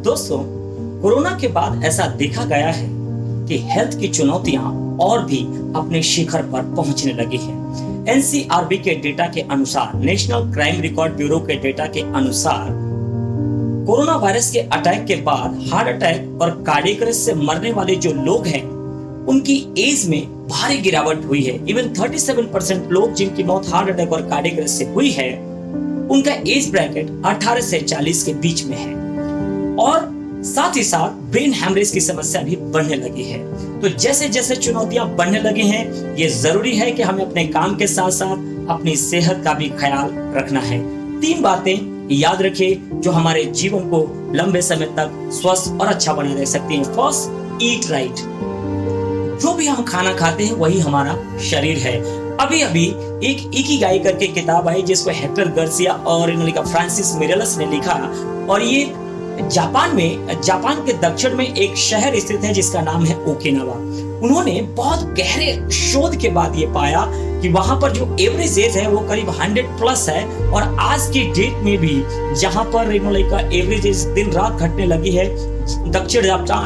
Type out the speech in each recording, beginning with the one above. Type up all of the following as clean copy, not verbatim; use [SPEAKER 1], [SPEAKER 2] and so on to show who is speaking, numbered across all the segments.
[SPEAKER 1] दोस्तों, कोरोना के बाद ऐसा देखा गया है कि हेल्थ की चुनौतियां और भी अपने शिखर पर पहुंचने लगी हैं। एनसीआरबी के डेटा के अनुसार, नेशनल क्राइम रिकॉर्ड ब्यूरो के डेटा के अनुसार, कोरोना वायरस के अटैक के बाद हार्ट अटैक और कार्डियक अरेस्ट से मरने वाले जो लोग हैं, उनकी एज में भारी गिरावट हुई है। इवन 37% लोग जिनकी मौत हार्ट अटैक और कार्डियक अरेस्ट से हुई है, उनका एज ब्रैकेट 18 से 40 के बीच में है। और साथ ही साथ ब्रेन हैमरेज की समस्या भी बढ़ने लगी है। तो जैसे जैसे चुनौतियां बढ़ने लगी हैं, ये जरूरी है कि हमें अपने काम के साथ साथ अपनी सेहत का भी ख्याल रखना है। 3 बातें याद रखें जो हमारे जीवन को लंबे समय तक स्वस्थ और अच्छा बनाए रख सकती हैं। First, eat right. जो भी हम खाना खाते हैं वही हमारा शरीर है। अभी अभी एक इकिगाई करके किताब आई जिसको हेक्टर गार्सिया और फ्रांसिस मिरेलस ने लिखा, और ये जापान के दक्षिण में एक शहर स्थित है जिसका नाम है ओकिनावा। उन्होंने बहुत गहरे शोध के बाद ये पाया कि वहां पर जो एवरेज एज है वो करीब 100 प्लस है, और आज की डेट में भी जहां पर एवरेज एज दिन रात घटने लगी है, दक्षिण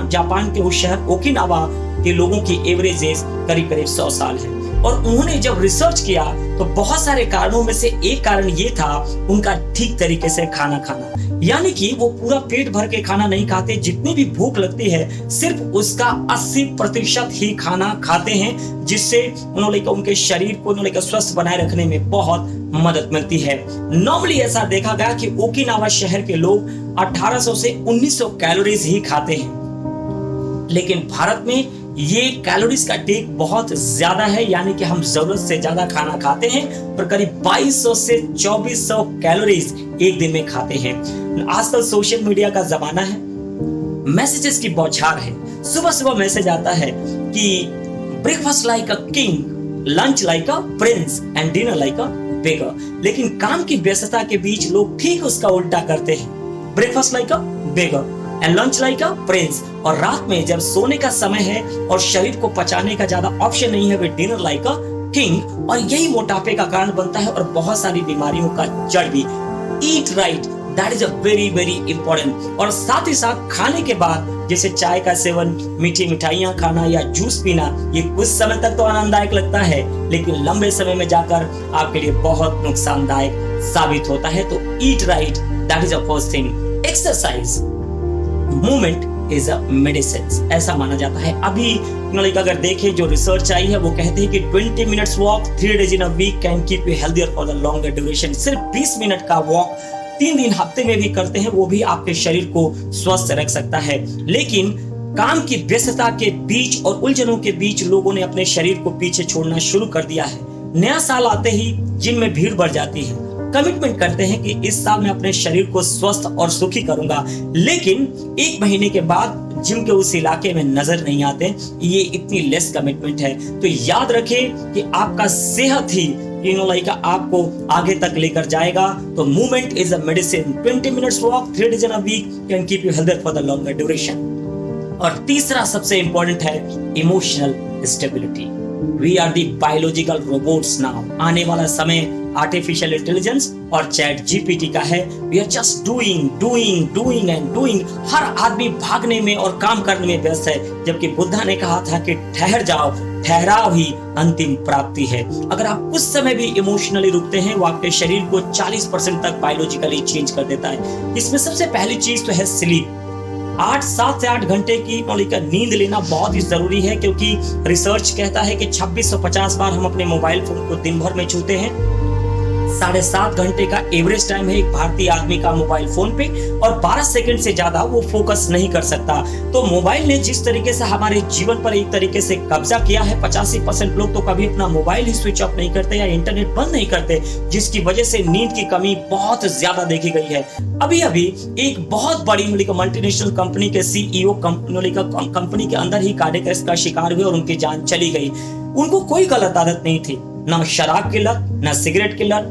[SPEAKER 1] जापान के उस शहर ओकिनावा के लोगों की एवरेज एज करीब 100 साल है। और उन्होंने जब रिसर्च किया तो बहुत सारे कारणों में से एक कारण ये था उनका ठीक तरीके से खाना खाना, यानी कि वो पूरा पेट भर के खाना नहीं खाते। जितनी भी भूख लगती है सिर्फ उसका 80% ही खाना खाते हैं, जिससे उनके शरीर को स्वस्थ बनाए रखने में बहुत मदद मिलती है। नॉर्मली ऐसा देखा गया कि ओकिनावा शहर के लोग 1800 से 1900 कैलोरीज ही खाते हैं, लेकिन भारत में ये कैलोरीज का टेक बहुत ज्यादा है, यानी कि हम जरूरत से ज्यादा खाना खाते हैं और करीब 2200 से 2400 कैलोरीज एक दिन में खाते हैं। आजकल सोशल मीडिया का जमाना है, मैसेजेस की बौछार है। सुबह सुबह मैसेज आता है कि breakfast like a king, lunch like a prince and dinner like a beggar. लेकिन काम की व्यस्तता के बीच लोग ठीक उसका उल्टा करते हैं, breakfast like a beggar and lunch like a Prince. और रात में जब सोने का समय है और शरीर को पचाने का ज्यादा ऑप्शन नहीं है, वे डिनर लाइक अ किंग। और यही मोटापे का कारण बनता है और बहुत सारी बीमारियों का जड़ भी। Eat right, that is a very very important. और साथ ही साथ खाने के बाद जैसे चाय का सेवन, मीठी मिठाइयां खाना या जूस पीना, ये कुछ समय तक तो आनंददायक लगता है, लेकिन लंबे समय में जाकर आपके लिए बहुत नुकसानदायक साबित होता है। तो eat right, that is a first thing. Exercise, movement is a medicine, ऐसा माना जाता है। अभी अगर देखें जो रिसर्च आई है वो कहते हैं कि 20 minutes walk 3 days in a week can keep you healthier for the longer duration. सिर्फ 20 मिनट का वॉक 3 दिन हफ्ते में भी करते हैं, वो भी आपके शरीर को स्वस्थ रख सकता है। लेकिन काम की व्यस्तता के बीच और उलझनों के बीच लोगों ने अपने शरीर को पीछे छोड़ना शुरू कर दिया है। नया साल आते ही जिम में भीड़ बढ़ जाती है, कमिटमेंट करते हैं कि इस साल मैं अपने शरीर को स्वस्थ और सुखी करूंगा, लेकिन 1 महीने के बाद जिम के उस इलाके में नजर नहीं आते। ये इतनी लेस कमिटमेंट है। तो याद रखें कि आपका सेहत ही आपको आगे तक लेकर जाएगा। तो movement is a medicine. 20 minutes walk 3 days in a week can keep you healthier for the longer duration. और तीसरा सबसे इंपॉर्टेंट है emotional stability. We are the biological robots now. आने वाला समय आर्टिफिशियल इंटेलिजेंस और चैट जीपीटी का है। We are just doing and doing. हर आदमी भागने में और काम करने में व्यस्त है, जबकि बुद्धा ने कहा था कि ठहर जाओ, ठहराव ही अंतिम प्राप्ति है। अगर आप कुछ समय भी इमोशनली रुकते हैं, वो आपके शरीर को 40% तक बायोलॉजिकली चेंज कर देता है। इसमें सबसे पहली चीज तो है स्लीप। 7 से 8 घंटे की नींद लेना बहुत ही जरूरी है, क्योंकि रिसर्च कहता है कि 2650 बार हम अपने मोबाइल फोन को दिन भर में छूते हैं। 7.5 घंटे का एवरेज टाइम है एक भारतीय आदमी का मोबाइल फोन पे, और 12 सेकंड से ज्यादा वो फोकस नहीं कर सकता। तो मोबाइल ने जिस तरीके से हमारे जीवन पर एक तरीके से कब्जा किया है, 85% लोग तो कभी अपना मोबाइल ही स्विच ऑफ नहीं करते या इंटरनेट बंद नहीं करते, जिसकी वजह से नींद की कमी बहुत ज्यादा देखी गई है। अभी अभी एक बहुत बड़ी मल्टीनेशनल कंपनी के सीईओ कंपनी के अंदर ही कार्डियक अरेस्ट का शिकार हुए और उनकी जान चली गई। उनको कोई गलत आदत नहीं थी, ना शराब की लत, ना सिगरेट की लत,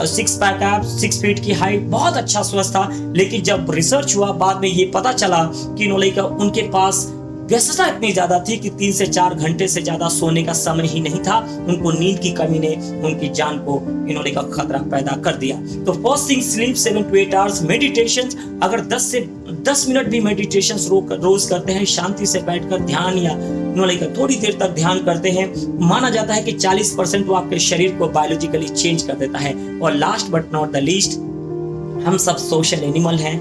[SPEAKER 1] 6 पैक एब्स, 6 फीट की हाइट, बहुत अच्छा स्वस्थ था। लेकिन जब रिसर्च हुआ बाद में ये पता चला कि उनके पास व्यस्तता इतनी ज्यादा थी कि 3 से 4 घंटे से ज्यादा सोने का समय ही नहीं था। उनको नींद की कमी ने उनकी जान को इन्होंने का खतरा पैदा कर दिया। तो first thing sleep 7 to 8 hours. Meditation, अगर 10 मिनट भी मेडिटेशन रोज करते हैं, शांति से बैठकर ध्यान या थोड़ी देर तक ध्यान करते हैं, माना जाता है कि 40% वो आपके शरीर को बायोलॉजिकली चेंज कर देता है। और last but not the least, हम सब सोशल एनिमल हैं।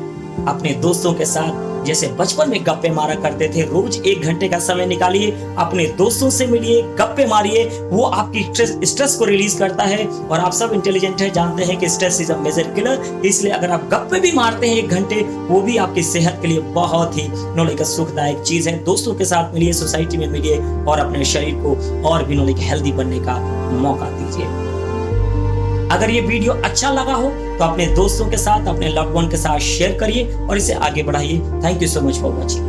[SPEAKER 1] अपने दोस्तों के साथ जैसे बचपन में गप्पे मारा करते थे, रोज 1 घंटे का समय निकालिए, अपने दोस्तों से मिलिए, गप्पे मारिए। वो आपकी स्ट्रेस को रिलीज करता है। और आप सब इंटेलिजेंट है, जानते हैं कि stress is a major killer. इसलिए अगर आप गप्पे भी मारते हैं 1 घंटे, वो भी आपकी सेहत के लिए बहुत ही सुखदायक चीज है। दोस्तों के साथ मिलिए, सोसाइटी में मिलिए और अपने शरीर को और भी हेल्दी बनने का मौका दीजिए। अगर ये वीडियो अच्छा लगा हो तो अपने दोस्तों के साथ, अपने लव्ड वन के साथ शेयर करिए और इसे आगे बढ़ाइए। Thank you so much for watching.